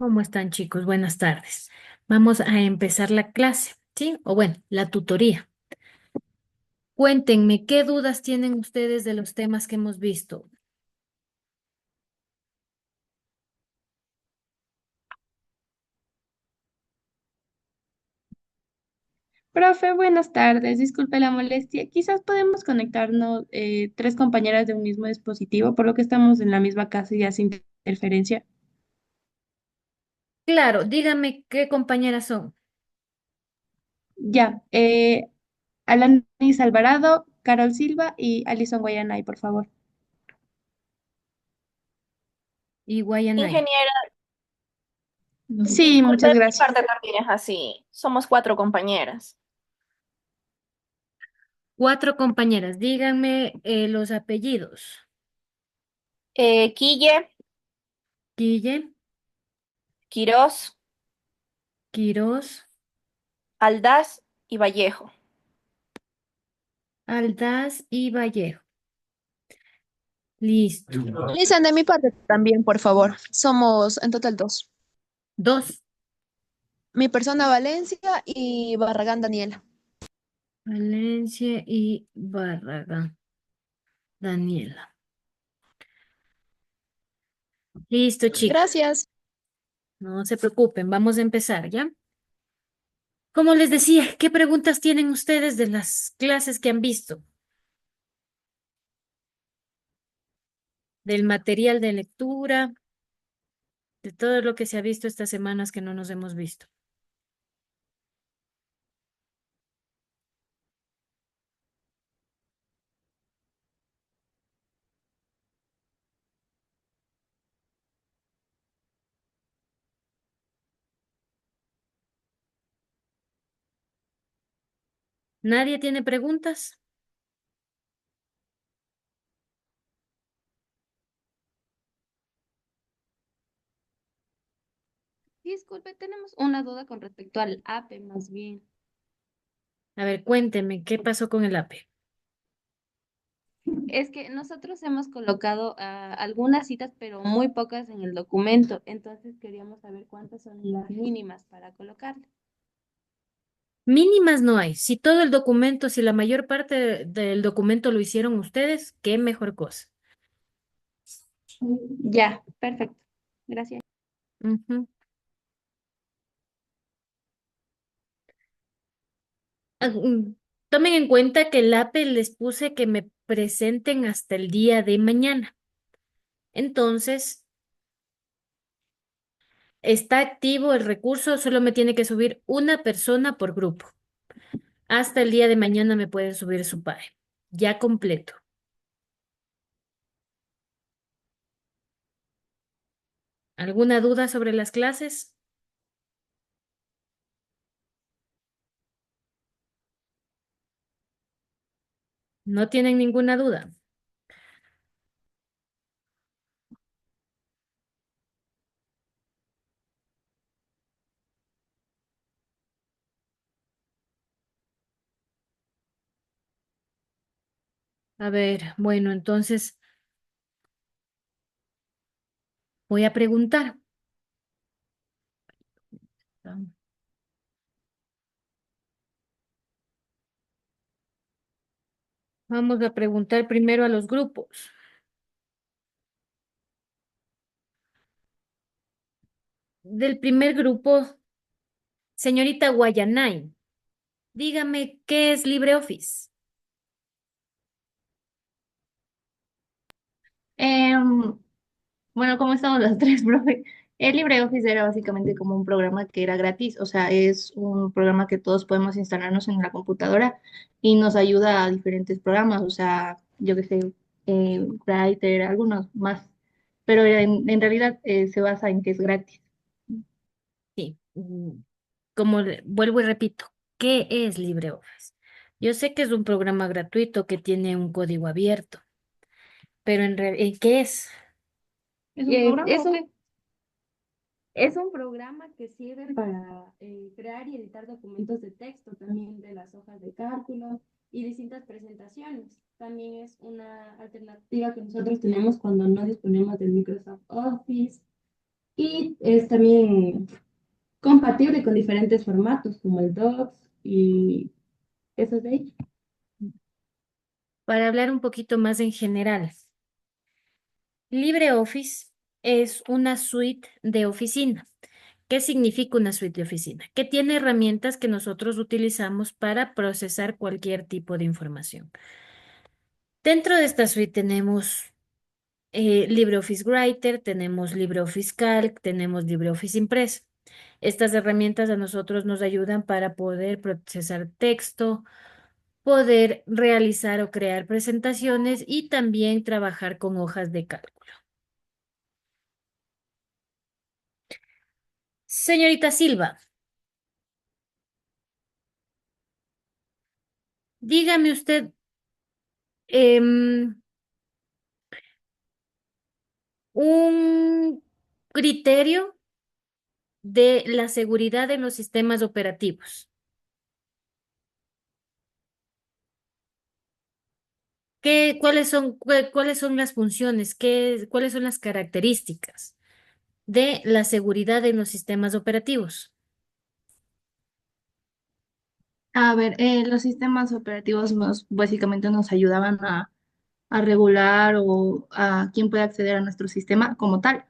¿Cómo están, chicos? Buenas tardes. Vamos a empezar la clase, ¿sí? O bueno, la tutoría. Cuéntenme, ¿qué dudas tienen ustedes de los temas que hemos visto? Profe, buenas tardes. Disculpe la molestia. Quizás podemos conectarnos tres compañeras de un mismo dispositivo, por lo que estamos en la misma casa y sin interferencia. Claro, díganme qué compañeras son. Ya, Alanis Alvarado, Carol Silva y Alison Guayanay, por favor. Y Guayanay. Ingeniera, Sí, disculpe, muchas de mi gracias. parte también es así. Somos cuatro compañeras. Cuatro compañeras. Díganme los apellidos. Quille, Guille, Quirós, Quirós, Aldaz y Vallejo. Aldaz y Vallejo. Listo. Lisan, de mi parte también, por favor. Somos en total dos. Dos. Mi persona Valencia y Barragán Daniela. Valencia y Barragán. Daniela. Listo, chicos. Gracias. No se preocupen, vamos a empezar, ¿ya? Como les decía, ¿qué preguntas tienen ustedes de las clases que han visto? Del material de lectura, de todo lo que se ha visto estas semanas que no nos hemos visto. ¿Nadie tiene preguntas? Disculpe, tenemos una duda con respecto al APE, más bien. A ver, cuéntenme, ¿qué pasó con el APE? Es que nosotros hemos colocado algunas citas, pero muy pocas en el documento, entonces queríamos saber cuántas son las mínimas para colocarlas. Mínimas no hay. Si todo el documento, si la mayor parte del documento lo hicieron ustedes, qué mejor cosa. Ya, perfecto. Gracias. Ujú. Ah, tomen en cuenta que el APE les puse que me presenten hasta el día de mañana. Entonces, está activo el recurso, solo me tiene que subir una persona por grupo. Hasta el día de mañana me pueden subir su PAE. Ya completo. ¿Alguna duda sobre las clases? ¿No tienen ninguna duda? A ver, bueno, entonces voy a preguntar. Vamos a preguntar primero a los grupos. Del primer grupo, señorita Guayanay, dígame qué es LibreOffice. Em, bueno, como estamos las tres, profe? El LibreOffice era básicamente como un programa que era gratis, o sea, es un programa que todos podemos instalarnos en la computadora y nos ayuda a diferentes programas, o sea, yo qué sé, Writer, algunos más, pero en realidad se basa en que es gratis. Sí, como vuelvo y repito, ¿qué es LibreOffice? Yo sé que es un programa gratuito que tiene un código abierto, pero ¿qué es? ¿Es un programa o qué? Es un programa que sirve para crear y editar documentos de texto, también de las hojas de cálculo y distintas presentaciones. También es una alternativa que nosotros tenemos cuando no disponemos del Microsoft Office y es también compatible con diferentes formatos como el Docs y esos de ahí. Para hablar un poquito más en general, LibreOffice es una suite de oficina. ¿Qué significa una suite de oficina? Que tiene herramientas que nosotros utilizamos para procesar cualquier tipo de información. Dentro de esta suite tenemos LibreOffice Writer, tenemos LibreOffice Calc, tenemos LibreOffice Impress. Estas herramientas a nosotros nos ayudan para poder procesar texto, poder realizar o crear presentaciones y también trabajar con hojas de cálculo. Señorita Silva, dígame usted un criterio de la seguridad en los sistemas operativos. Cuáles son las funciones? ¿Cuáles son las características de la seguridad en los sistemas operativos? A ver, los sistemas operativos básicamente nos ayudaban a regular o a quién puede acceder a nuestro sistema como tal.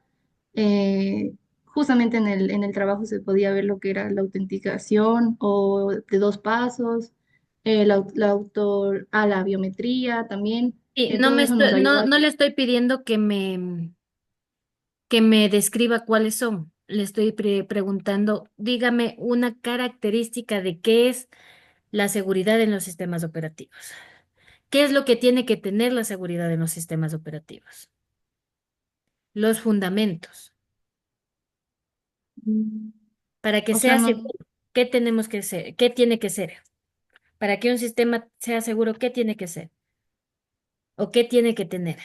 Justamente en el trabajo se podía ver lo que era la autenticación o de dos pasos, la biometría también. Y Todo eso nos ayuda. no le estoy pidiendo que me describa cuáles son. Le estoy preguntando, dígame una característica de qué es la seguridad en los sistemas operativos. ¿Qué es lo que tiene que tener la seguridad en los sistemas operativos? Los fundamentos. Mm, Para que O sea, sea no. seguro, ¿qué tenemos que ser? ¿Qué tiene que ser? Para que un sistema sea seguro, ¿qué tiene que ser? ¿O qué tiene que tener?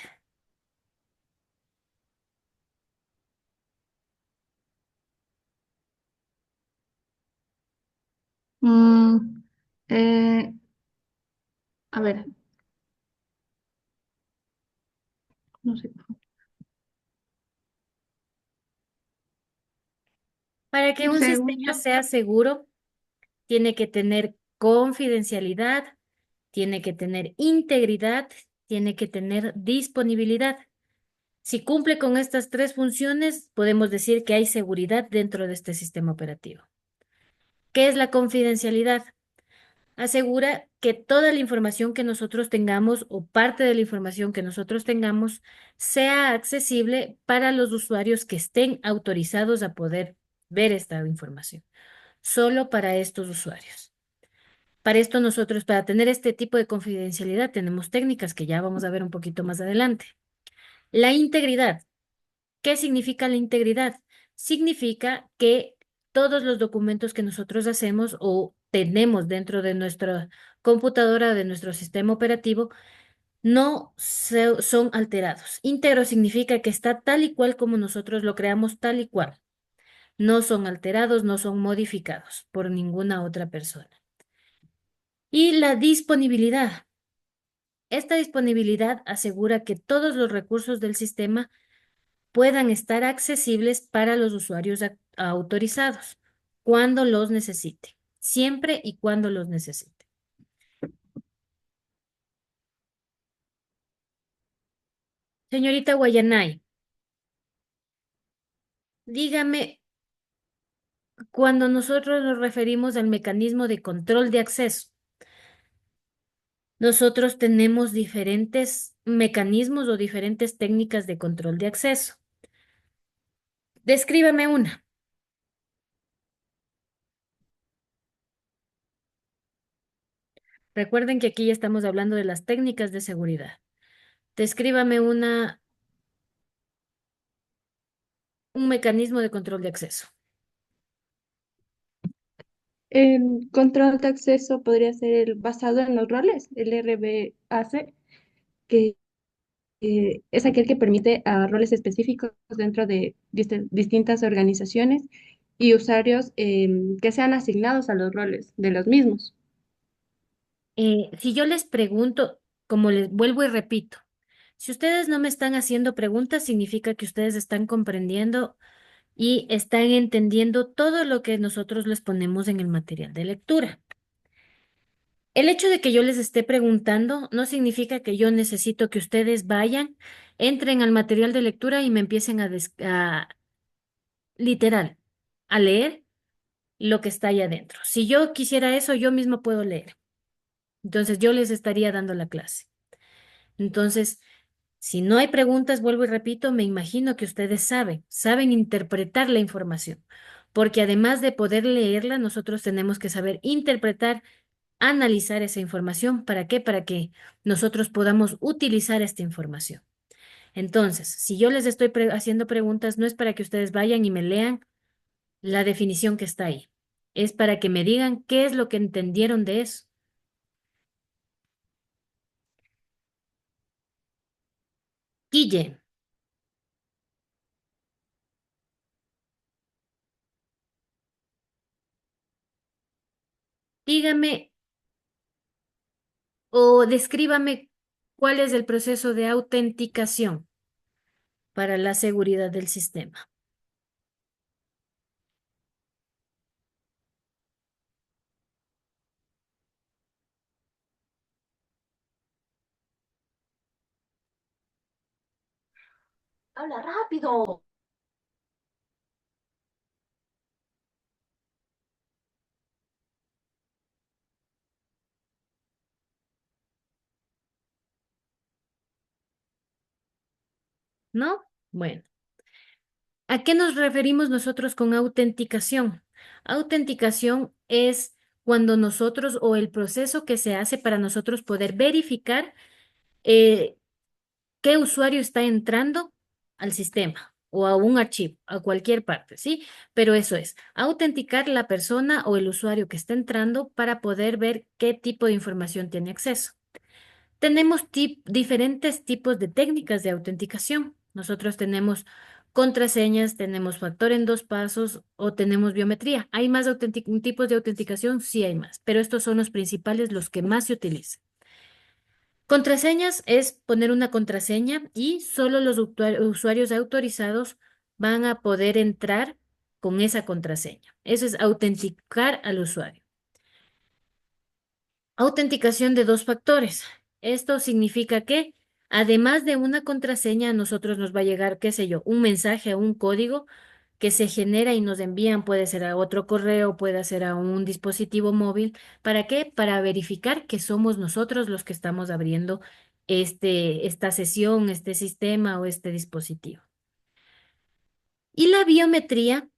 mm, eh, a ver, no sé. Para que un Según sistema yo. sea seguro, tiene que tener confidencialidad, tiene que tener integridad, tiene que tener disponibilidad. Si cumple con estas tres funciones, podemos decir que hay seguridad dentro de este sistema operativo. ¿Qué es la confidencialidad? Asegura que toda la información que nosotros tengamos o parte de la información que nosotros tengamos sea accesible para los usuarios que estén autorizados a poder ver esta información. Solo para estos usuarios. Para esto nosotros, para tener este tipo de confidencialidad, tenemos técnicas que ya vamos a ver un poquito más adelante. La integridad. ¿Qué significa la integridad? Significa que todos los documentos que nosotros hacemos o tenemos dentro de nuestra computadora, de nuestro sistema operativo, no son alterados. Íntegro significa que está tal y cual como nosotros lo creamos, tal y cual. No son alterados, no son modificados por ninguna otra persona. Y la disponibilidad. Esta disponibilidad asegura que todos los recursos del sistema puedan estar accesibles para los usuarios autorizados cuando los necesite, siempre y cuando los necesite. Señorita Guayanay, dígame, cuando nosotros nos referimos al mecanismo de control de acceso, nosotros tenemos diferentes mecanismos o diferentes técnicas de control de acceso. Descríbame una. Recuerden que aquí ya estamos hablando de las técnicas de seguridad. Descríbame un mecanismo de control de acceso. El control de acceso podría ser el basado en los roles, el RBAC, que es aquel que permite a roles específicos dentro de distintas organizaciones y usuarios que sean asignados a los roles de los mismos. Si yo les pregunto, como les vuelvo y repito, si ustedes no me están haciendo preguntas, significa que ustedes están comprendiendo y están entendiendo todo lo que nosotros les ponemos en el material de lectura. El hecho de que yo les esté preguntando no significa que yo necesito que ustedes vayan, entren al material de lectura y me empiecen literal, a leer lo que está ahí adentro. Si yo quisiera eso, yo mismo puedo leer. Entonces yo les estaría dando la clase. Entonces, si no hay preguntas, vuelvo y repito, me imagino que ustedes saben interpretar la información, porque además de poder leerla, nosotros tenemos que saber interpretar, analizar esa información. ¿Para qué? Para que nosotros podamos utilizar esta información. Entonces, si yo les estoy haciendo preguntas, no es para que ustedes vayan y me lean la definición que está ahí. Es para que me digan qué es lo que entendieron de eso. Guille, dígame o descríbame cuál es el proceso de autenticación para la seguridad del sistema. Habla rápido. ¿No? Bueno, ¿a qué nos referimos nosotros con autenticación? Autenticación es cuando nosotros o el proceso que se hace para nosotros poder verificar eh, qué usuario está entrando al sistema o a un archivo, a cualquier parte, ¿sí? Pero eso es, autenticar la persona o el usuario que está entrando para poder ver qué tipo de información tiene acceso. Tenemos diferentes tipos de técnicas de autenticación. Nosotros tenemos contraseñas, tenemos factor en dos pasos o tenemos biometría. ¿Hay más tipos de autenticación? Sí hay más, pero estos son los principales, los que más se utilizan. Contraseñas es poner una contraseña y solo los usuarios autorizados van a poder entrar con esa contraseña. Eso es autenticar al usuario. Autenticación de dos factores. Esto significa que además de una contraseña, a nosotros nos va a llegar, qué sé yo, un mensaje o un código que se genera y nos envían, puede ser a otro correo, puede ser a un dispositivo móvil. ¿Para qué? Para verificar que somos nosotros los que estamos abriendo esta sesión, este sistema o este dispositivo. Y la biometría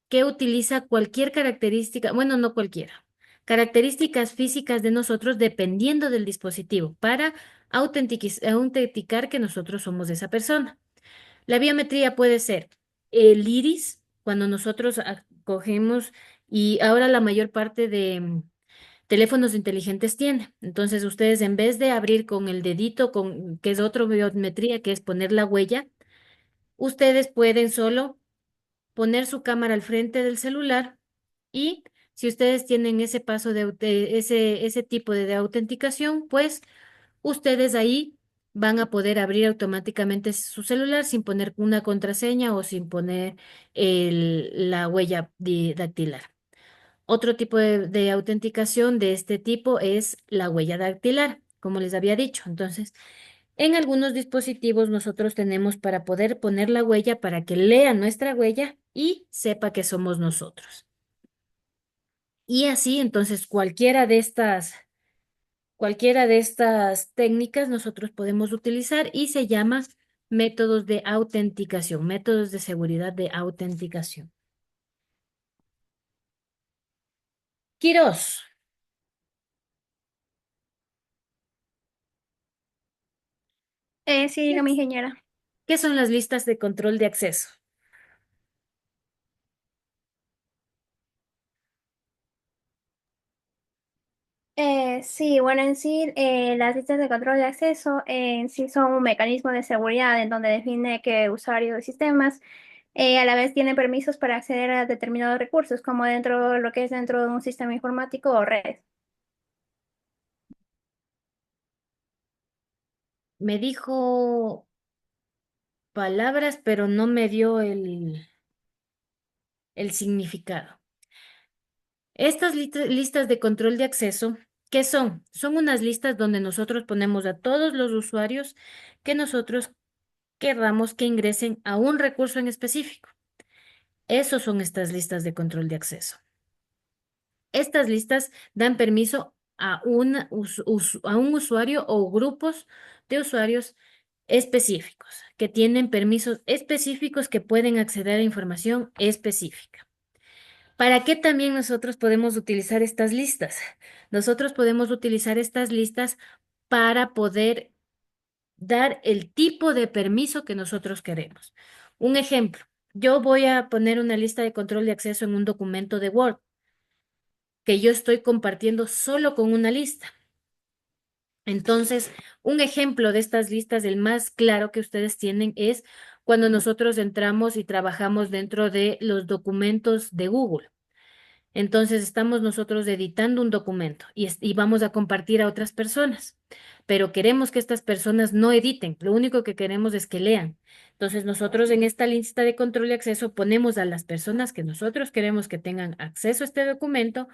que utiliza cualquier característica, bueno, no cualquiera, características físicas de nosotros dependiendo del dispositivo para autenticar que nosotros somos esa persona. La biometría puede ser el iris, cuando nosotros cogemos, y ahora la mayor parte de teléfonos inteligentes tiene. Entonces, ustedes en vez de abrir con el dedito, que es otra biometría, que es poner la huella, ustedes pueden solo poner su cámara al frente del celular y si ustedes tienen ese paso ese tipo de autenticación, pues ustedes ahí van a poder abrir automáticamente su celular sin poner una contraseña o sin poner la huella dactilar. Otro tipo de autenticación de este tipo es la huella dactilar, como les había dicho. Entonces, en algunos dispositivos nosotros tenemos para poder poner la huella para que lea nuestra huella y sepa que somos nosotros. Y así, entonces, cualquiera de estas técnicas nosotros podemos utilizar y se llama métodos de autenticación, métodos de seguridad de autenticación. Quirós, Sí, dígame, ingeniera. ¿qué son las listas de control de acceso? Sí, bueno, en sí, las listas de control de acceso en sí son un mecanismo de seguridad en donde define que usuarios de sistemas a la vez tienen permisos para acceder a determinados recursos, como dentro lo que es dentro de un sistema informático o red. Me dijo palabras, pero no me dio el significado. Estas listas de control de acceso, ¿qué son? Son unas listas donde nosotros ponemos a todos los usuarios que nosotros querramos que ingresen a un recurso en específico. Esos son estas listas de control de acceso. Estas listas dan permiso a a un usuario o grupos de usuarios específicos, que tienen permisos específicos que pueden acceder a información específica. ¿Para qué también nosotros podemos utilizar estas listas? Nosotros podemos utilizar estas listas para poder dar el tipo de permiso que nosotros queremos. Un ejemplo, yo voy a poner una lista de control de acceso en un documento de Word que yo estoy compartiendo solo con una lista. Entonces, un ejemplo de estas listas, el más claro que ustedes tienen, es cuando nosotros entramos y trabajamos dentro de los documentos de Google. Entonces estamos nosotros editando un documento y vamos a compartir a otras personas, pero queremos que estas personas no editen, lo único que queremos es que lean. Entonces nosotros en esta lista de control y acceso ponemos a las personas que nosotros queremos que tengan acceso a este documento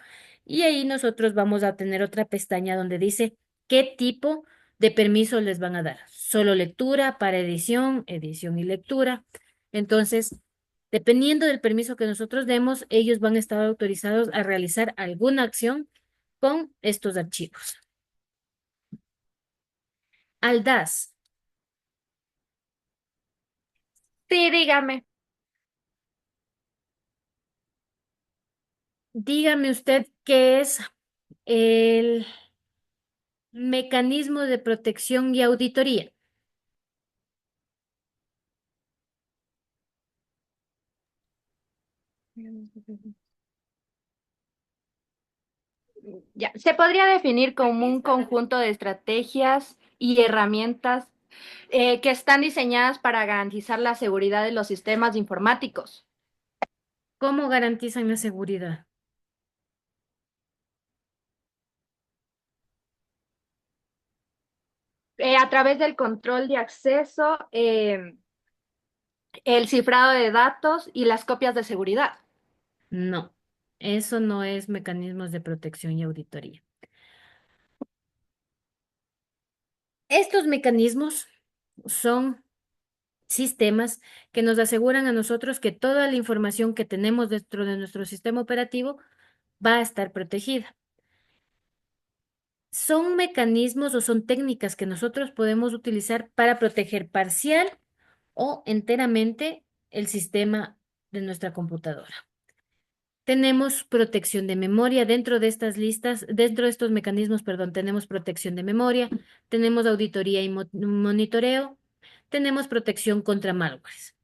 y ahí nosotros vamos a tener otra pestaña donde dice qué tipo de permiso les van a dar. Solo lectura, para edición, edición y lectura. Entonces, dependiendo del permiso que nosotros demos, ellos van a estar autorizados a realizar alguna acción con estos archivos. Aldaz, Sí, dígame. dígame usted qué es el mecanismo de protección y auditoría. Ya, se podría definir como un conjunto de estrategias y herramientas que están diseñadas para garantizar la seguridad de los sistemas informáticos. ¿Cómo garantizan la seguridad? A través del control de acceso, el cifrado de datos y las copias de seguridad. No, eso no es mecanismos de protección y auditoría. Estos mecanismos son sistemas que nos aseguran a nosotros que toda la información que tenemos dentro de nuestro sistema operativo va a estar protegida. Son mecanismos o son técnicas que nosotros podemos utilizar para proteger parcial o enteramente el sistema de nuestra computadora. Tenemos protección de memoria dentro de estas listas, dentro de estos mecanismos, perdón, tenemos protección de memoria, tenemos auditoría y monitoreo, tenemos protección contra malwares.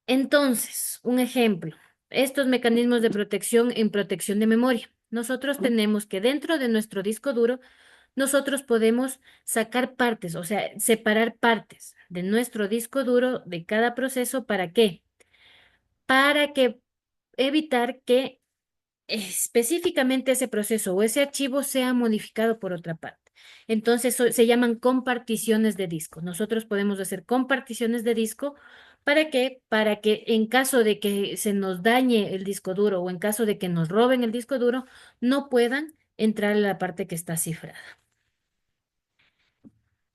Entonces, un ejemplo, estos mecanismos de protección en protección de memoria. Nosotros tenemos que dentro de nuestro disco duro, nosotros podemos sacar partes, o sea, separar partes de nuestro disco duro de cada proceso. ¿Para qué? Para que evitar que específicamente ese proceso o ese archivo sea modificado por otra parte. Entonces se llaman comparticiones de disco. Nosotros podemos hacer comparticiones de disco. ¿Para qué? Para que en caso de que se nos dañe el disco duro o en caso de que nos roben el disco duro, no puedan entrar a la parte que está cifrada.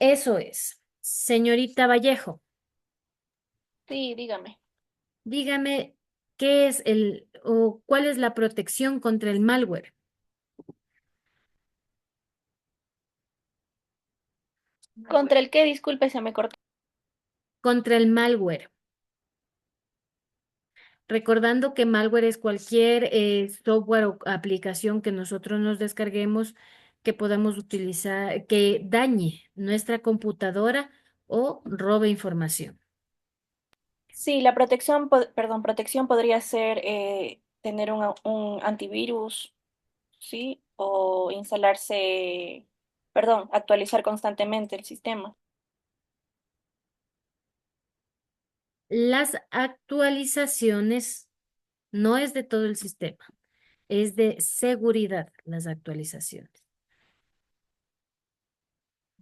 Eso es. Señorita Vallejo, Sí, dígame. dígame qué es el o cuál es la protección contra el malware. ¿Contra el qué? Disculpe, se me cortó. Contra el malware. Recordando que malware es cualquier software o aplicación que nosotros nos descarguemos que podamos utilizar, que dañe nuestra computadora o robe información. Sí, la protección, perdón, protección podría ser tener un antivirus, ¿sí? O instalarse, perdón, actualizar constantemente el sistema. Las actualizaciones no es de todo el sistema, es de seguridad las actualizaciones.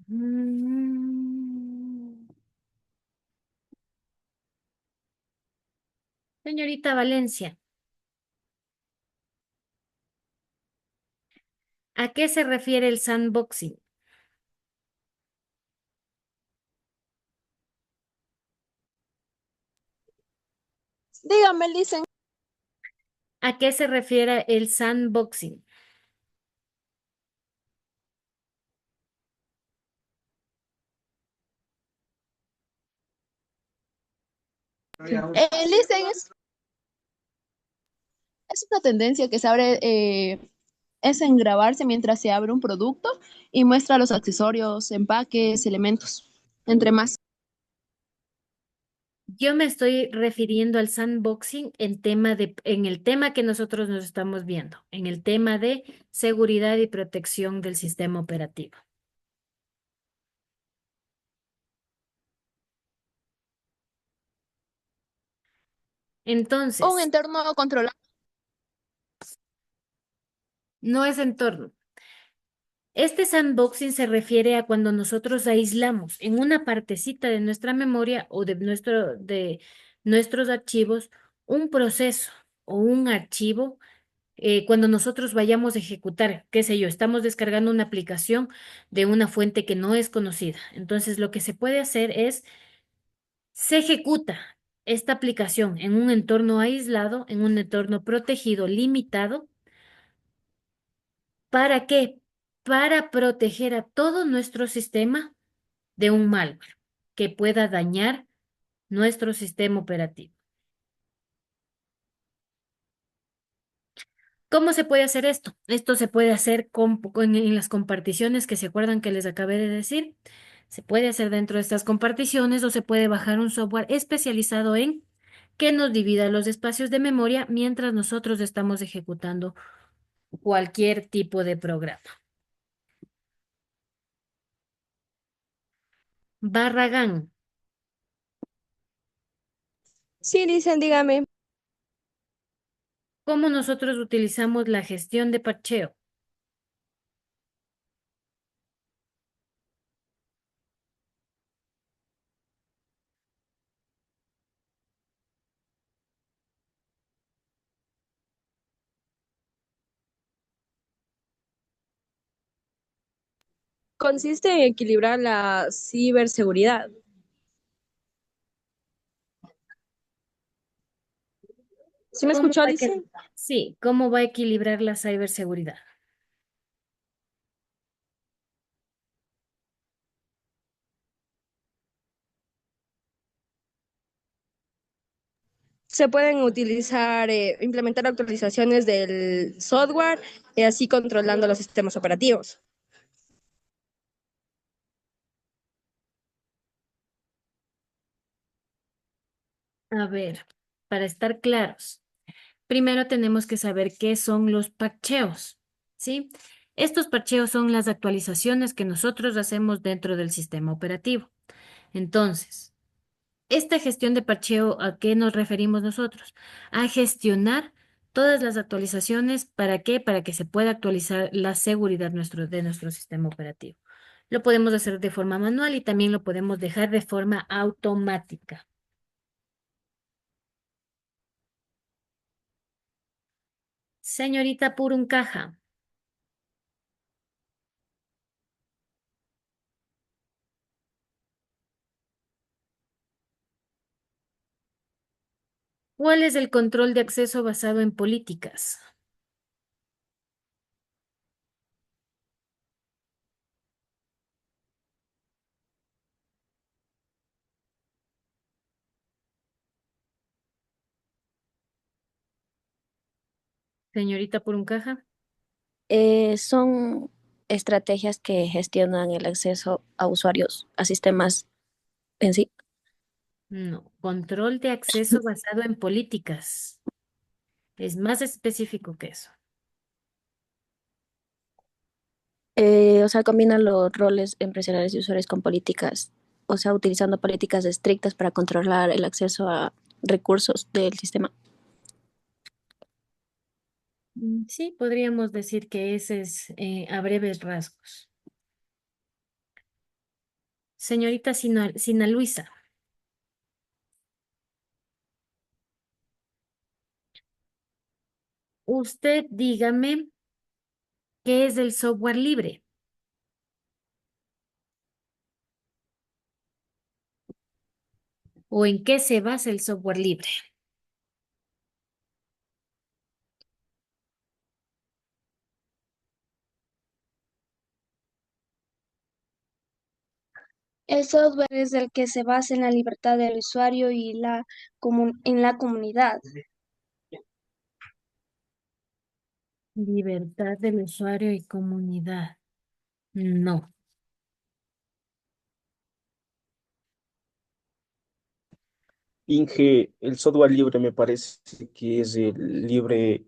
Mm. Señorita Valencia, ¿a qué se refiere el sandboxing? Dígame, Licen. ¿A qué se refiere el sandboxing? Licen es una tendencia que se abre, es en grabarse mientras se abre un producto y muestra los accesorios, empaques, elementos, entre más. Yo me estoy refiriendo al sandboxing en el tema que nosotros nos estamos viendo, en el tema de seguridad y protección del sistema operativo. Un Entonces, entorno controlado. no es entorno. Este sandboxing se refiere a cuando nosotros aislamos en una partecita de nuestra memoria o de nuestros archivos un proceso o un archivo cuando nosotros vayamos a ejecutar, qué sé yo, estamos descargando una aplicación de una fuente que no es conocida. Entonces, lo que se puede hacer es, se ejecuta esta aplicación en un entorno aislado, en un entorno protegido, limitado. ¿Para qué? Para proteger a todo nuestro sistema de un malware que pueda dañar nuestro sistema operativo. ¿Cómo se puede hacer esto? Esto se puede hacer en las comparticiones que se acuerdan que les acabé de decir. Se puede hacer dentro de estas comparticiones o se puede bajar un software especializado en que nos divida los espacios de memoria mientras nosotros estamos ejecutando cualquier tipo de programa. Barragán, Sí, Licen, dígame. ¿cómo nosotros utilizamos la gestión de parcheo? Consiste en equilibrar la ciberseguridad. ¿Sí me ¿Cómo escuchó, va a Licen? Sí, ¿cómo va a equilibrar la ciberseguridad? Se pueden utilizar, implementar actualizaciones del software y así controlando los sistemas operativos. A ver, para estar claros, primero tenemos que saber qué son los parcheos, ¿sí? Estos parcheos son las actualizaciones que nosotros hacemos dentro del sistema operativo. Entonces, esta gestión de parcheo, ¿a qué nos referimos nosotros? A gestionar todas las actualizaciones. ¿Para qué? Para que se pueda actualizar la seguridad de nuestro sistema operativo. Lo podemos hacer de forma manual y también lo podemos dejar de forma automática. Señorita Puruncaja, ¿cuál es el control de acceso basado en políticas? Señorita Puruncaja, Son estrategias que gestionan el acceso a usuarios a sistemas en sí. no. Control de acceso basado en políticas. Es más específico que eso. O sea, combinan los roles empresariales y usuarios con políticas, o sea, utilizando políticas estrictas para controlar el acceso a recursos del sistema. Sí, podríamos decir que ese es a breves rasgos. Señorita Sina Luisa, usted dígame qué es el software libre o en qué se basa el software libre. El software es el que se basa en la libertad del usuario y en la comunidad. Libertad del usuario y comunidad. No. Inge, el software libre me parece que es el libre,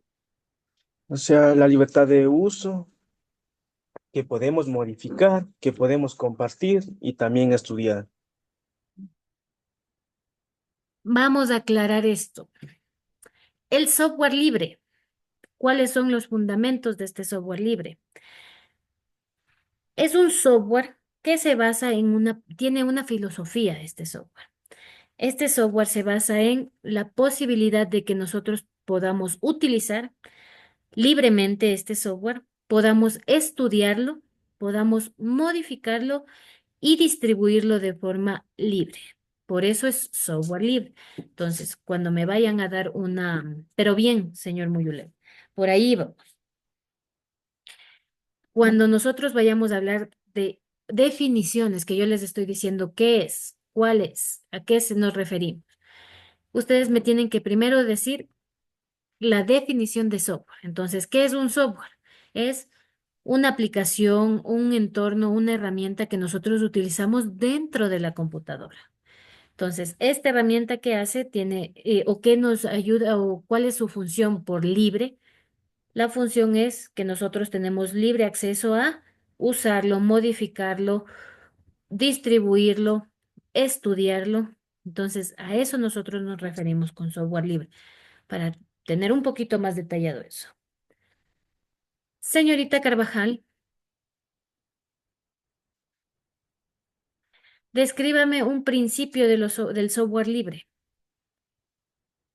o sea, la libertad de uso que podemos modificar, que podemos compartir y también estudiar. Vamos a aclarar esto. El software libre. ¿Cuáles son los fundamentos de este software libre? Es un software que se basa en tiene una filosofía este software. Este software se basa en la posibilidad de que nosotros podamos utilizar libremente este software, podamos estudiarlo, podamos modificarlo y distribuirlo de forma libre. Por eso es software libre. Entonces, cuando me vayan a dar pero bien, señor Muyule, por ahí vamos. Cuando nosotros vayamos a hablar de definiciones, que yo les estoy diciendo qué es, cuál es, a qué nos referimos, ustedes me tienen que primero decir la definición de software. Entonces, ¿qué es un software? Es una aplicación, un entorno, una herramienta que nosotros utilizamos dentro de la computadora. Entonces, esta herramienta que hace tiene, o qué nos ayuda, o cuál es su función por libre. La función es que nosotros tenemos libre acceso a usarlo, modificarlo, distribuirlo, estudiarlo. Entonces, a eso nosotros nos referimos con software libre, para tener un poquito más detallado eso. Señorita Carvajal, descríbame un principio del software libre.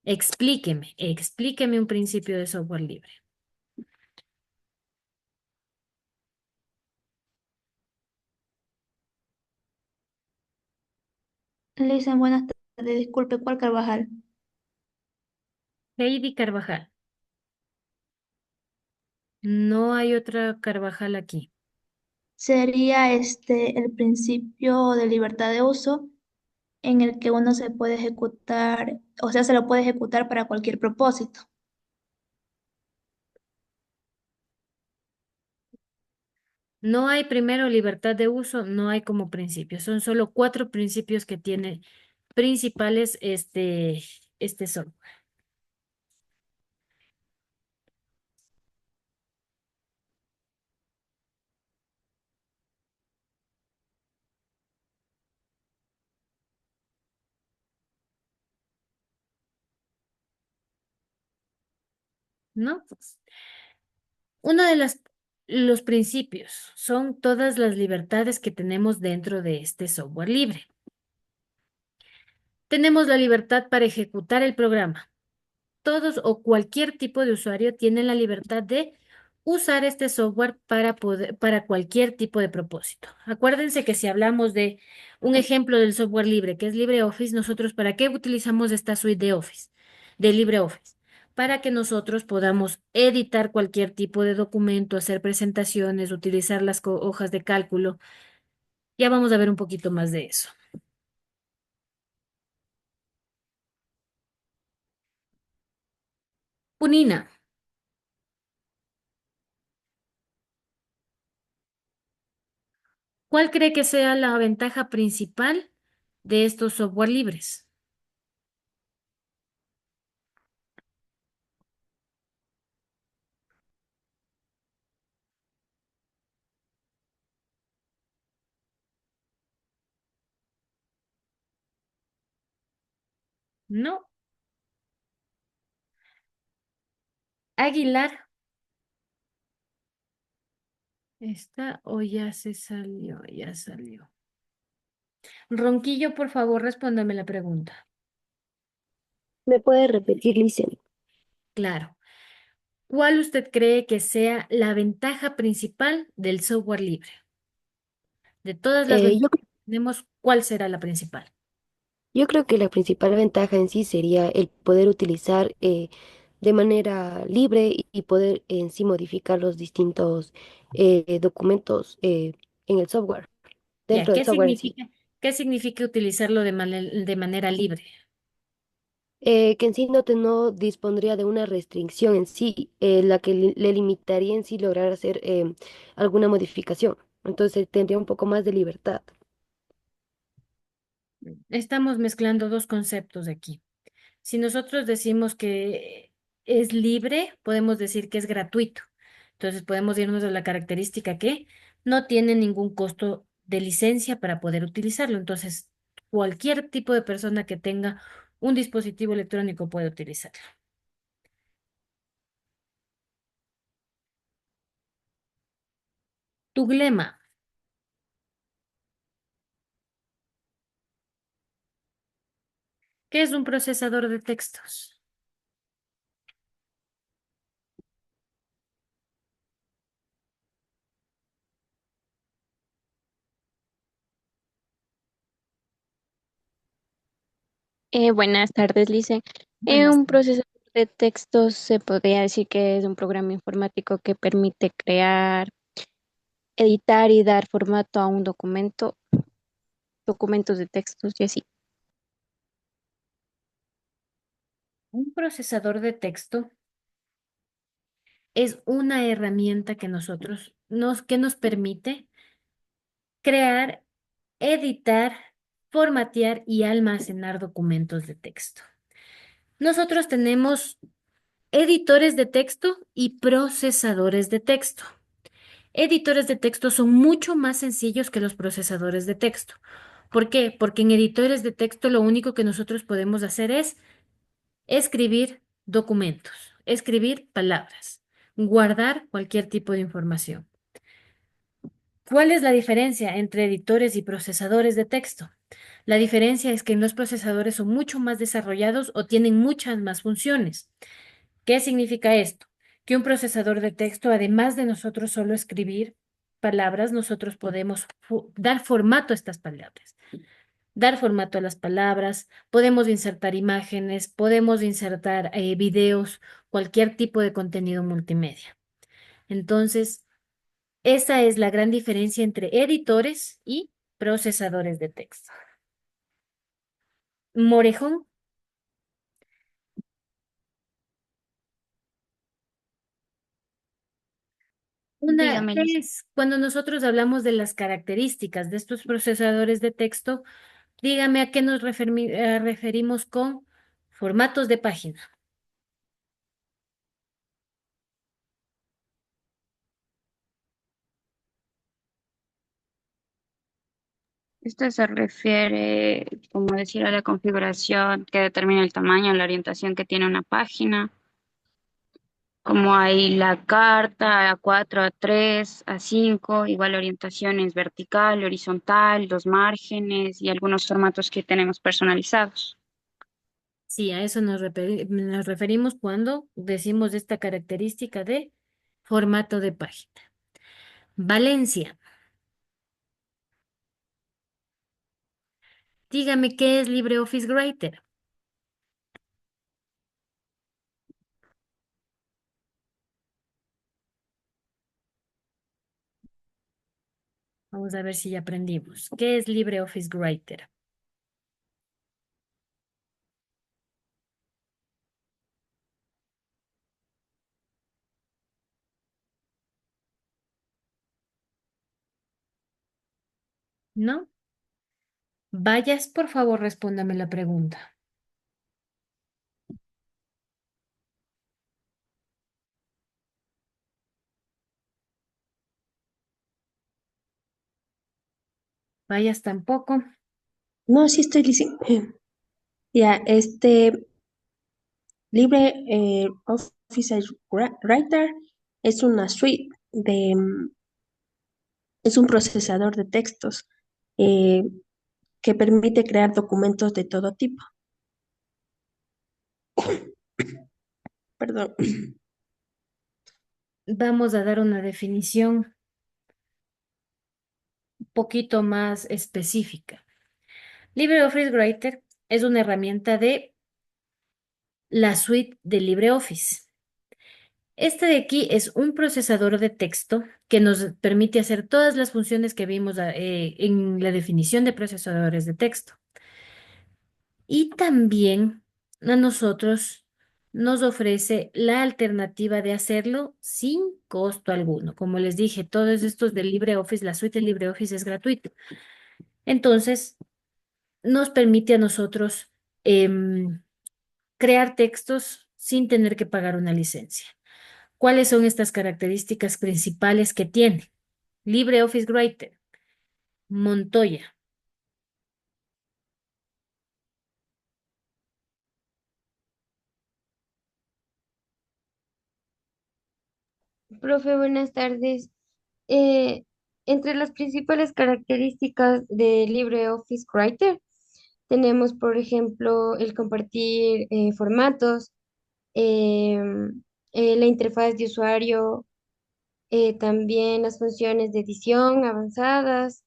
Explíqueme un principio de software libre. Le dicen buenas tardes, disculpe, ¿cuál Carvajal? Heidi Carvajal. No hay otra Carvajal aquí. Sería el principio de libertad de uso en el que uno se puede ejecutar, o sea, se lo puede ejecutar para cualquier propósito. No hay primero libertad de uso, no hay como principio. Son solo 4 principios que tiene principales este software. ¿No? Uno de los principios son todas las libertades que tenemos dentro de este software libre. Tenemos la libertad para ejecutar el programa. Todos o cualquier tipo de usuario tiene la libertad de usar este software para cualquier tipo de propósito. Acuérdense que si hablamos de un ejemplo del software libre, que es LibreOffice, nosotros ¿para qué utilizamos esta suite de Office, de LibreOffice? Para que nosotros podamos editar cualquier tipo de documento, hacer presentaciones, utilizar las hojas de cálculo. Ya vamos a ver un poquito más de eso. Punina, ¿cuál cree que sea la ventaja principal de estos software libres? No. Aguilar, ¿está o ya se salió? Ya salió. Ronquillo, por favor, respóndame la pregunta. ¿Me puede repetir, Licen? Claro. ¿Cuál usted cree que sea la ventaja principal del software libre? De todas las Yo, ventajas que tenemos, ¿cuál será la principal? yo creo que la principal ventaja en sí sería el poder utilizar de manera libre y poder en sí modificar los distintos documentos en el software, Ya, dentro del software en sí. qué significa utilizarlo de manera libre? Que en sí no dispondría de una restricción en sí, la que le limitaría en sí lograr hacer alguna modificación. Entonces tendría un poco más de libertad. Estamos mezclando dos conceptos aquí. Si nosotros decimos que es libre, podemos decir que es gratuito. Entonces podemos irnos a la característica que no tiene ningún costo de licencia para poder utilizarlo. Entonces, cualquier tipo de persona que tenga un dispositivo electrónico puede utilizarlo. Tuglema, ¿qué es un procesador de textos? Buenas tardes, Lice. Buenas Un tardes. procesador de textos se podría decir que es un programa informático que permite crear, editar y dar formato a un documento, documentos de textos y así. Un procesador de texto es una herramienta que nos permite crear, editar, formatear y almacenar documentos de texto. Nosotros tenemos editores de texto y procesadores de texto. Editores de texto son mucho más sencillos que los procesadores de texto. ¿Por qué? Porque en editores de texto lo único que nosotros podemos hacer es escribir documentos, escribir palabras, guardar cualquier tipo de información. ¿Cuál es la diferencia entre editores y procesadores de texto? La diferencia es que los procesadores son mucho más desarrollados o tienen muchas más funciones. ¿Qué significa esto? Que un procesador de texto, además de nosotros solo escribir palabras, nosotros podemos dar formato a estas palabras, dar formato a las palabras, podemos insertar imágenes, podemos insertar videos, cualquier tipo de contenido multimedia. Entonces, esa es la gran diferencia entre editores y procesadores de texto. Morejón, Dígame, ¿qué Lice. es cuando nosotros hablamos de las características de estos procesadores de texto? Dígame a qué nos referimos con formatos de página. Esto se refiere, como decir, a la configuración que determina el tamaño, la orientación que tiene una página, como hay la carta A4, A3, A5, igual la orientación es vertical, horizontal, los márgenes y algunos formatos que tenemos personalizados. Sí, a eso nos referimos cuando decimos esta característica de formato de página. Valencia, dígame qué es LibreOffice Writer. Vamos a ver si ya aprendimos. ¿Qué es LibreOffice Writer? ¿No? Vayas, por favor, respóndame la pregunta. Vayas tampoco. No, sí estoy diciendo. Ya, Libre Office Writer es una suite es un procesador de textos eh, que permite crear documentos de todo tipo. Perdón. vamos a dar una definición un poquito más específica. LibreOffice Writer es una herramienta de la suite de LibreOffice. Este de aquí es un procesador de texto que nos permite hacer todas las funciones que vimos en la definición de procesadores de texto. Y también a nosotros nos ofrece la alternativa de hacerlo sin costo alguno. Como les dije, todos estos de LibreOffice, la suite de LibreOffice es gratuito. Entonces, nos permite a nosotros crear textos sin tener que pagar una licencia. ¿Cuáles son estas características principales que tiene LibreOffice Writer? Montoya. Profe, buenas tardes. Eh, Entre las principales características de LibreOffice Writer tenemos, por ejemplo, el compartir formatos, la interfaz de usuario, también las funciones de edición avanzadas,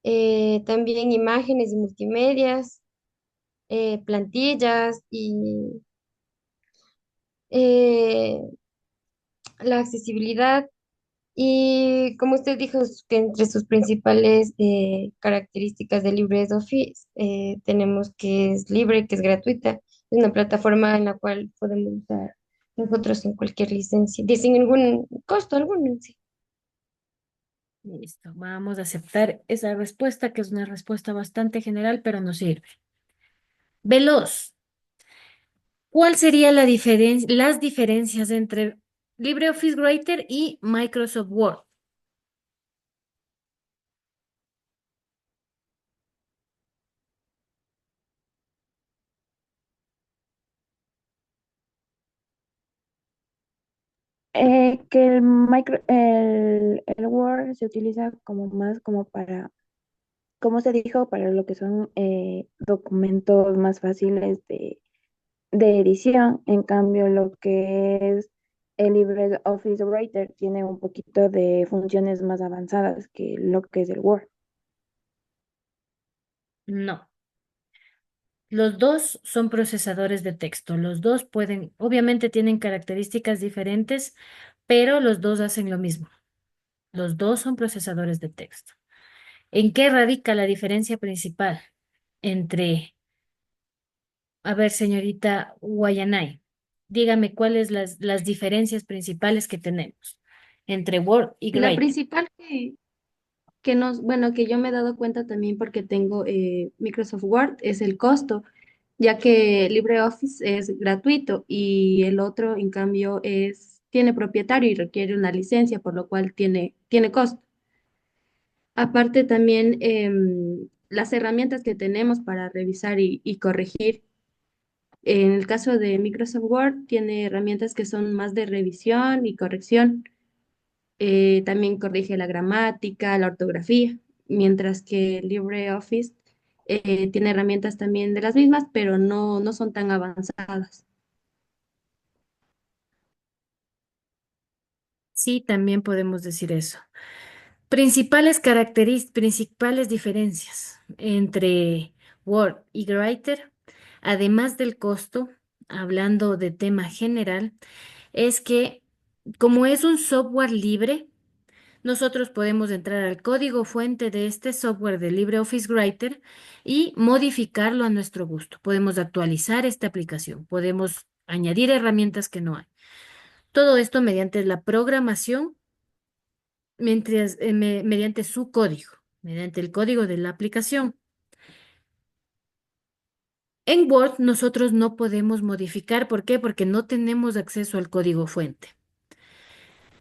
también imágenes y multimedias, plantillas y eh, la accesibilidad. Y como usted dijo, que entre sus principales características de LibreOffice tenemos que es libre, que es gratuita, es una plataforma en la cual podemos usar nosotros sin cualquier licencia, sin ningún costo alguno. Sí. Listo, vamos a aceptar esa respuesta, que es una respuesta bastante general, pero nos sirve. Veloz. ¿Cuál sería las diferencias entre LibreOffice Writer y Microsoft Word? Que el Word se utiliza como más como para, como se dijo, para lo que son documentos más fáciles de edición. En cambio, lo que es el LibreOffice Writer tiene un poquito de funciones más avanzadas que lo que es el Word. No. Los dos son procesadores de texto. Los dos pueden, obviamente tienen características diferentes, pero los dos hacen lo mismo. Los dos son procesadores de texto. ¿En qué radica la diferencia principal entre, a ver, señorita Guayanay, dígame cuáles las diferencias principales que tenemos entre Word y La Writer? principal que nos, bueno, que yo me he dado cuenta también porque tengo Microsoft Word es el costo, ya que LibreOffice es gratuito y el otro, en cambio, tiene propietario y requiere una licencia, por lo cual tiene costo. Aparte también las herramientas que tenemos para revisar y corregir. En el caso de Microsoft Word, tiene herramientas que son más de revisión y corrección. También corrige la gramática, la ortografía, mientras que LibreOffice tiene herramientas también de las mismas, pero no son tan avanzadas. Sí, también podemos decir eso. Principales diferencias entre Word y Writer, además del costo, hablando de tema general, es que como es un software libre, nosotros podemos entrar al código fuente de este software de LibreOffice Writer y modificarlo a nuestro gusto. Podemos actualizar esta aplicación, podemos añadir herramientas que no hay. Todo esto mediante la programación, mediante su código, mediante el código de la aplicación. En Word nosotros no podemos modificar. ¿Por qué? Porque no tenemos acceso al código fuente.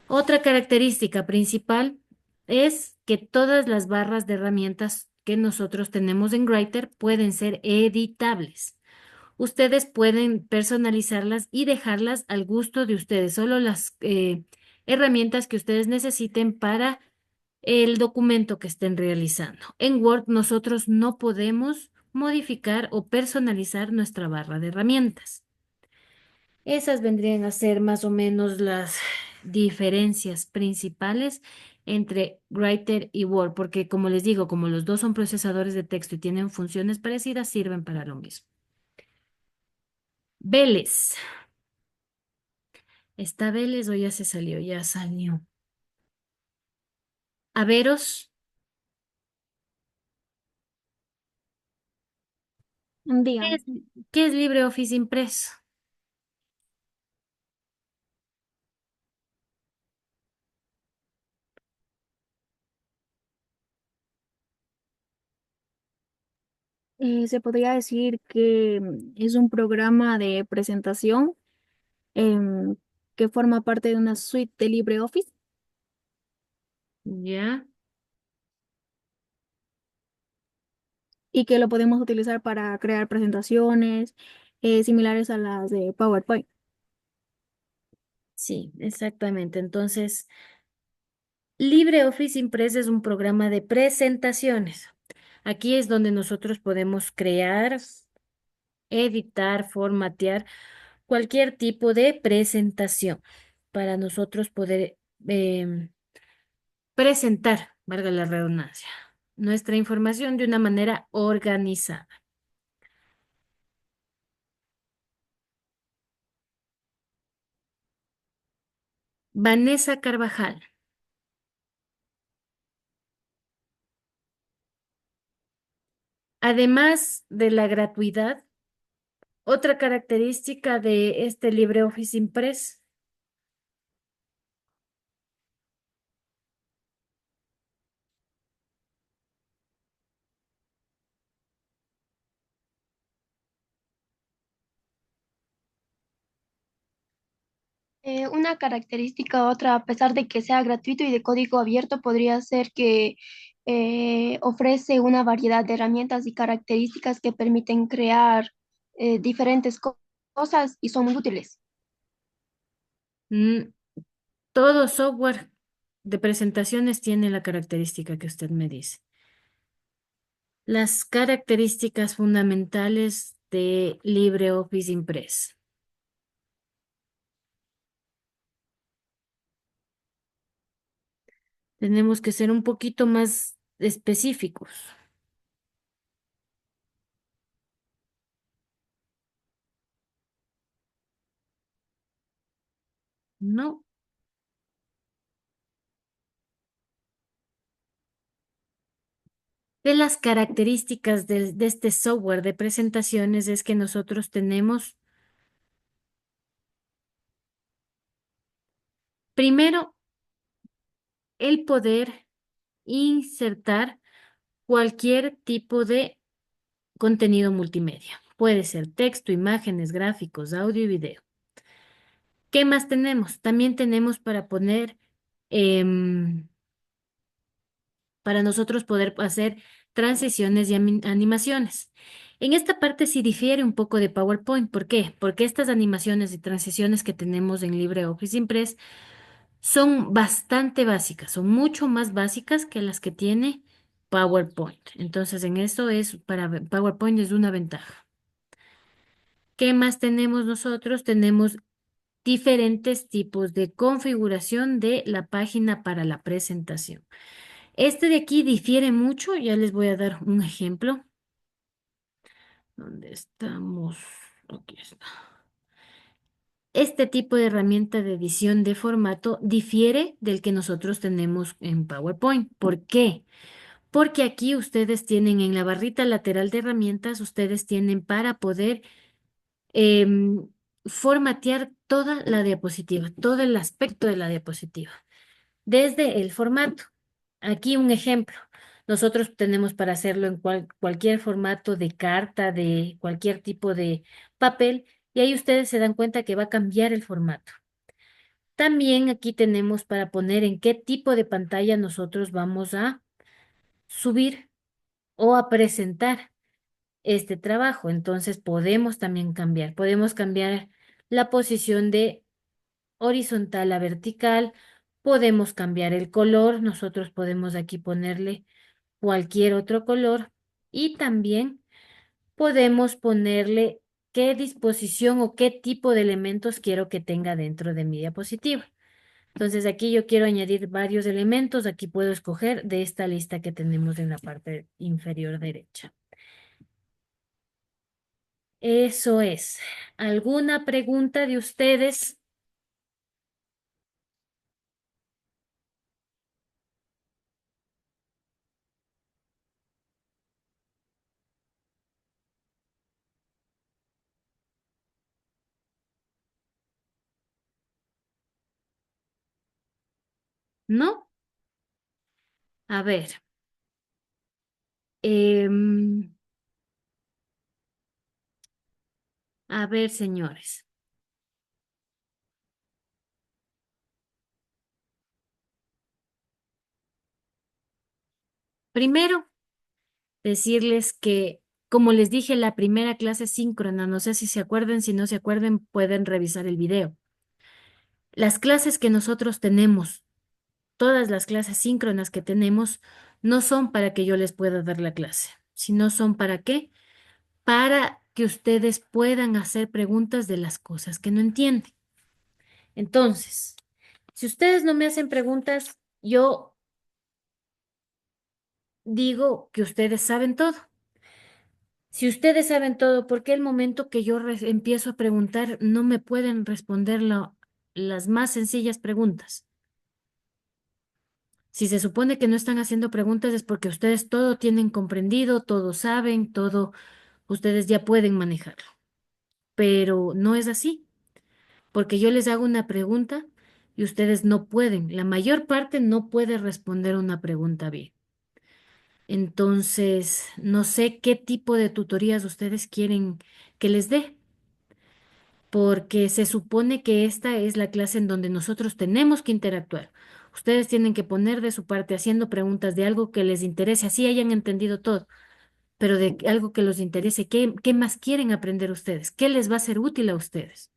Otra característica principal es que todas las barras de herramientas que nosotros tenemos en Writer pueden ser editables. Ustedes pueden personalizarlas y dejarlas al gusto de ustedes, solo las herramientas que ustedes necesiten para el documento que estén realizando. En Word nosotros no podemos modificar o personalizar nuestra barra de herramientas. Esas vendrían a ser más o menos las diferencias principales entre Writer y Word, porque como les digo, como los dos son procesadores de texto y tienen funciones parecidas, sirven para lo mismo. Vélez. ¿Está Vélez o ya se salió? Ya salió. Averos. ¿Qué Dígame. es, qué es LibreOffice Impress? Se podría decir que es un programa de presentación em, que forma parte de una suite de LibreOffice Ya. y que lo podemos utilizar para crear presentaciones similares a las de PowerPoint. Sí, exactamente. Entonces, LibreOffice Impress es un programa de presentaciones. Aquí es donde nosotros podemos crear, editar, formatear cualquier tipo de presentación para nosotros poder presentar, valga la redundancia, nuestra información de una manera organizada. Vanessa Carvajal. Además de la gratuidad, otra característica de este LibreOffice Impress. Una característica otra, a pesar de que sea gratuito y de código abierto, podría ser que ofrece una variedad de herramientas y características que permiten crear diferentes cosas y son muy útiles. Mm, todo software de presentaciones tiene la característica que usted me dice. Las características fundamentales de LibreOffice Impress. Tenemos que ser un poquito más específicos. No. De las características de este software de presentaciones es que nosotros tenemos, primero, el poder insertar cualquier tipo de contenido multimedia. Puede ser texto, imágenes, gráficos, audio y video. ¿Qué más tenemos? También tenemos para poner, para nosotros poder hacer transiciones y animaciones. En esta parte sí difiere un poco de PowerPoint. ¿Por qué? Porque estas animaciones y transiciones que tenemos en LibreOffice Impress son bastante básicas, son mucho más básicas que las que tiene PowerPoint. Entonces, en eso es, para PowerPoint es una ventaja. ¿Qué más tenemos nosotros? Tenemos diferentes tipos de configuración de la página para la presentación. Este de aquí difiere mucho, ya les voy a dar un ejemplo. ¿Dónde estamos? Aquí está. Este tipo de herramienta de edición de formato difiere del que nosotros tenemos en PowerPoint. ¿Por qué? Porque aquí ustedes tienen en la barrita lateral de herramientas, ustedes tienen para poder em, formatear toda la diapositiva, todo el aspecto de la diapositiva, desde el formato. Aquí un ejemplo. Nosotros tenemos para hacerlo en cualquier formato de carta, de cualquier tipo de papel, y ahí ustedes se dan cuenta que va a cambiar el formato. También aquí tenemos para poner en qué tipo de pantalla nosotros vamos a subir o a presentar este trabajo. Entonces podemos cambiar la posición de horizontal a vertical, podemos cambiar el color, nosotros podemos aquí ponerle cualquier otro color y también podemos ponerle qué disposición o qué tipo de elementos quiero que tenga dentro de mi diapositiva. Entonces aquí yo quiero añadir varios elementos. Aquí puedo escoger de esta lista que tenemos en la parte inferior derecha. Eso es. ¿Alguna pregunta de ustedes? ¿No? A ver. em, a ver, señores. Primero, decirles que, como les dije, la primera clase síncrona, no sé si se acuerdan, si no se acuerdan, pueden revisar el video. Las clases que nosotros tenemos, todas las clases síncronas que tenemos, no son para que yo les pueda dar la clase, sino son para qué? Para que ustedes puedan hacer preguntas de las cosas que no entienden. Entonces, si ustedes no me hacen preguntas, yo digo que ustedes saben todo. Si ustedes saben todo, ¿por qué el momento que yo empiezo a preguntar no me pueden responder las más sencillas preguntas? Si se supone que no están haciendo preguntas es porque ustedes todo tienen comprendido, todo saben, todo ustedes ya pueden manejarlo. Pero no es así, porque yo les hago una pregunta y ustedes no pueden. La mayor parte no puede responder una pregunta bien. Entonces, no sé qué tipo de tutorías ustedes quieren que les dé, porque se supone que esta es la clase en donde nosotros tenemos que interactuar. Ustedes tienen que poner de su parte haciendo preguntas de algo que les interese, así hayan entendido todo, pero de algo que les interese. ¿Qué más quieren aprender ustedes? ¿Qué les va a ser útil a ustedes?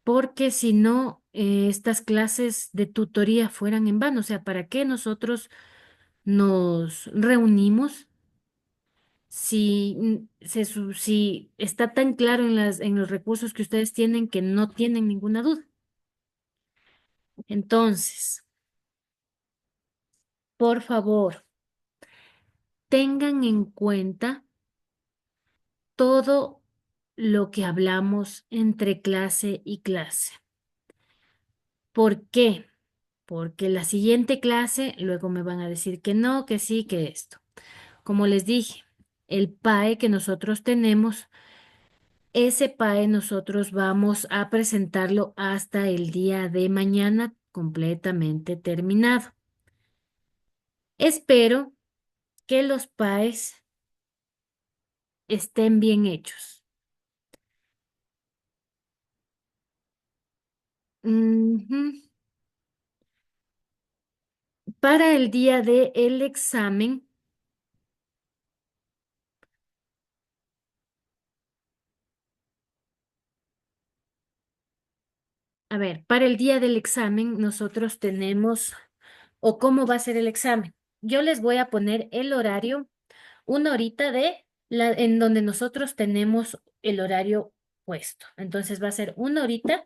Porque si no, estas clases de tutoría fueran en vano. O sea, ¿para qué nosotros nos reunimos si, si está tan claro en en los recursos que ustedes tienen que no tienen ninguna duda? Entonces, por favor, tengan en cuenta todo lo que hablamos entre clase y clase. ¿Por qué? Porque la siguiente clase luego me van a decir que no, que sí, que esto. Como les dije, el PAE que nosotros tenemos, ese PAE nosotros vamos a presentarlo hasta el día de mañana completamente terminado. Espero que los PAEs estén bien hechos. Ujú. Para el día del examen, a ver, para el día del examen nosotros tenemos, o cómo va a ser el examen. Yo les voy a poner el horario, una horita en donde nosotros tenemos el horario puesto. Entonces va a ser una horita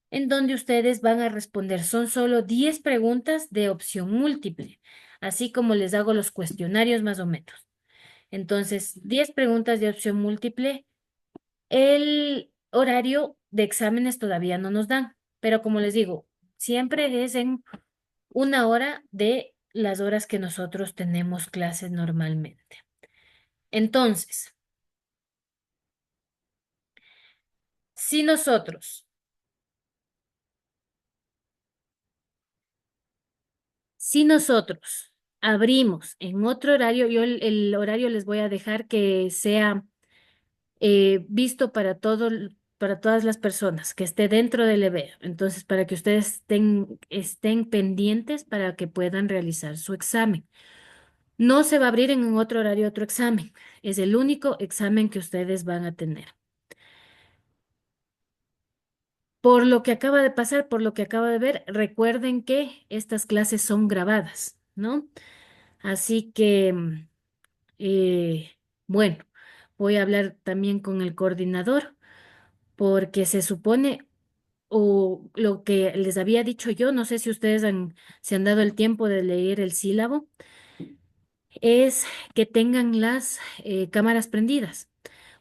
en donde ustedes van a responder. Son solo 10 preguntas de opción múltiple, así como les hago los cuestionarios más o menos. Entonces, 10 preguntas de opción múltiple. El horario de exámenes todavía no nos dan, pero como les digo, siempre es en una hora de las horas que nosotros tenemos clases normalmente. Entonces, si nosotros, si nosotros abrimos en otro horario, yo el horario les voy a dejar que sea visto para para todas las personas, que esté dentro del EBER. Entonces, para que ustedes estén pendientes para que puedan realizar su examen. No se va a abrir en un otro horario otro examen. Es el único examen que ustedes van a tener. Por lo que acaba de pasar, por lo que acaba de ver, recuerden que estas clases son grabadas, ¿no? Así que, bueno, voy a hablar también con el coordinador porque se supone, o lo que les había dicho yo, no sé si ustedes se han dado el tiempo de leer el sílabo, es que tengan las cámaras prendidas,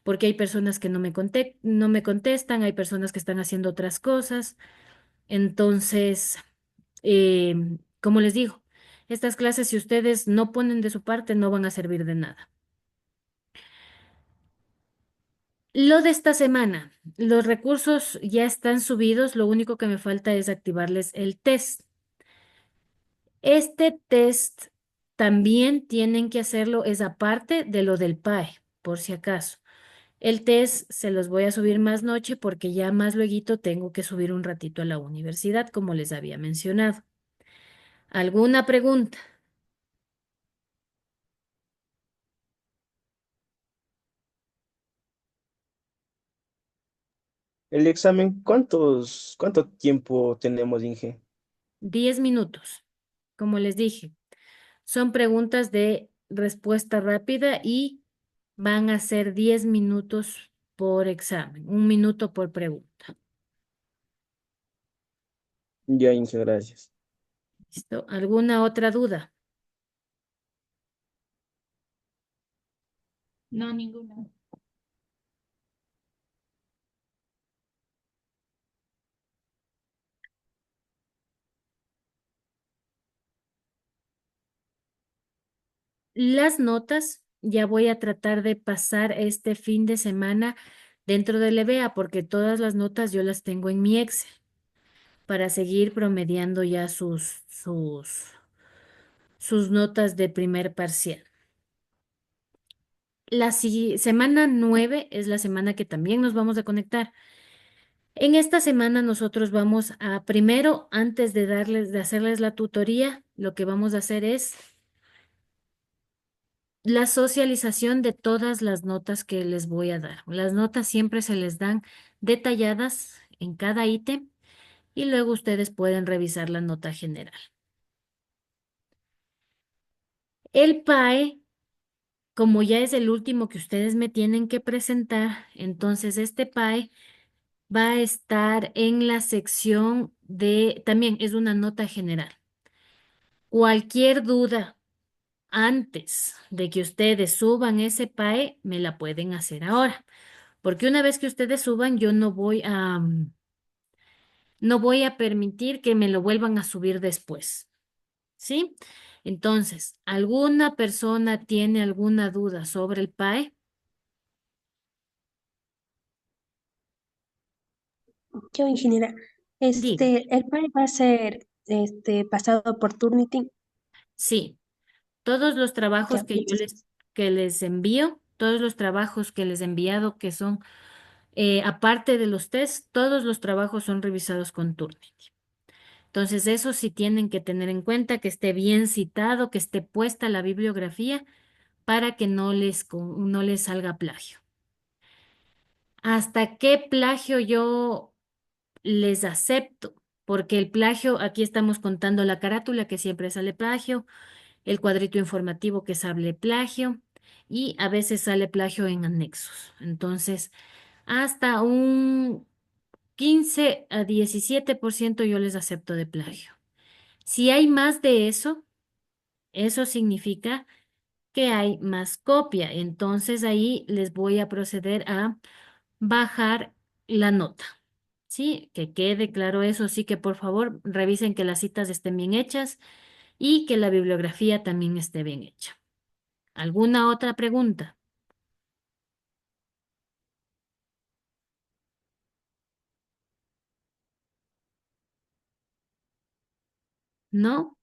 porque hay personas que no me contestan, hay personas que están haciendo otras cosas. Entonces, como les digo, estas clases, si ustedes no ponen de su parte, no van a servir de nada. Lo de esta semana, los recursos ya están subidos, lo único que me falta es activarles el test. Este test también tienen que hacerlo, es aparte de lo del PAE, por si acaso. El test se los voy a subir más noche porque ya más lueguito tengo que subir un ratito a la universidad, como les había mencionado. ¿Alguna pregunta? El examen, cuánto tiempo tenemos, Inge? 10 minutos. Como les dije, son preguntas de respuesta rápida y van a ser 10 minutos por examen, 1 minuto por pregunta. Ya, Inge, gracias. ¿Listo? ¿Alguna otra duda? No, ninguna. Las notas ya voy a tratar de pasar este fin de semana dentro del EVEA porque todas las notas yo las tengo en mi Excel para seguir promediando ya sus notas de primer parcial. La semana 9 es la semana que también nos vamos a conectar. En esta semana nosotros vamos a, primero, antes de hacerles la tutoría, lo que vamos a hacer es la socialización de todas las notas que les voy a dar. Las notas siempre se les dan detalladas en cada ítem y luego ustedes pueden revisar la nota general. El PAE, como ya es el último que ustedes me tienen que presentar, entonces este PAE va a estar en la sección de, también es una nota general. Cualquier duda antes de que ustedes suban ese PAE, me la pueden hacer ahora. Porque una vez que ustedes suban, yo no voy a permitir que me lo vuelvan a subir después. ¿Sí? Entonces, ¿alguna persona tiene alguna duda sobre el PAE? Yo, ingeniera, Diga. el PAE va a ser pasado por Turnitin. Sí, todos los trabajos Ya, que entonces, que les envío, todos los trabajos que les he enviado que son, aparte de los test, todos los trabajos son revisados con Turnitin. Entonces, eso sí tienen que tener en cuenta que esté bien citado, que esté puesta la bibliografía para que no les salga plagio. ¿Hasta qué plagio yo les acepto? Porque el plagio, aquí estamos contando la carátula que siempre sale plagio, el cuadrito informativo que sale plagio y a veces sale plagio en anexos. Entonces, hasta un 15 a 17% yo les acepto de plagio. Si hay más de eso significa que hay más copia. Entonces ahí les voy a proceder a bajar la nota. ¿Sí? Que quede claro eso. Sí que por favor revisen que las citas estén bien hechas y que la bibliografía también esté bien hecha. ¿Alguna otra pregunta? ¿No?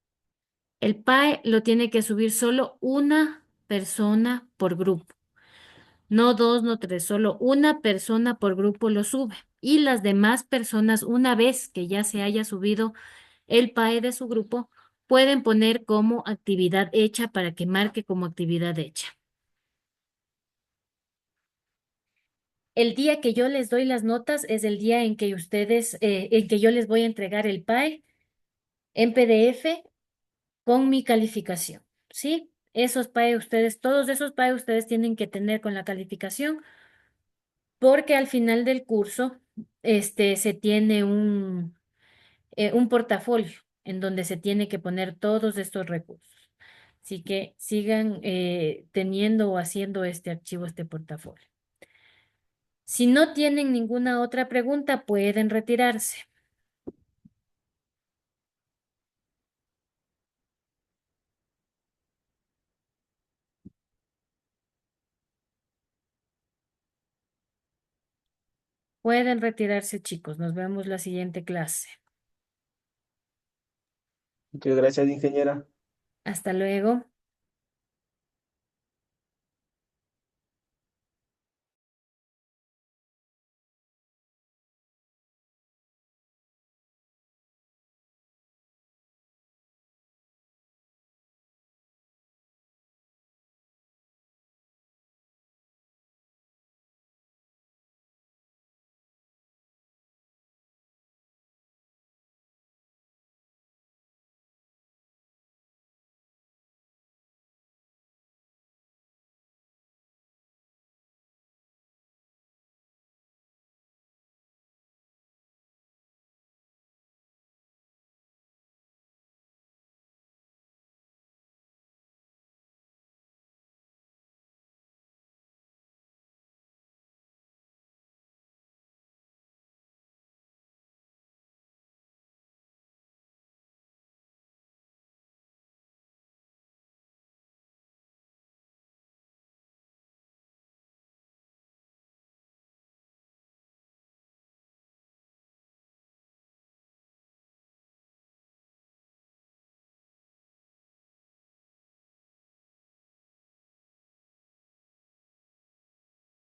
El PAE lo tiene que subir solo una persona por grupo. No dos, no tres, solo una persona por grupo lo sube. Y las demás personas, una vez que ya se haya subido el PAE de su grupo, pueden poner como actividad hecha para que marque como actividad hecha. El día que yo les doy las notas es el día en que en que yo les voy a entregar el PAE en PDF con mi calificación, ¿sí? esos PAE ustedes, todos esos PAE ustedes tienen que tener con la calificación, porque al final del curso, se tiene un portafolio en donde se tiene que poner todos estos recursos. Así que sigan teniendo o haciendo este archivo, este portafolio. Si no tienen ninguna otra pregunta, pueden retirarse. Pueden retirarse, chicos. Nos vemos la siguiente clase. Muchas gracias, ingeniera. Hasta luego.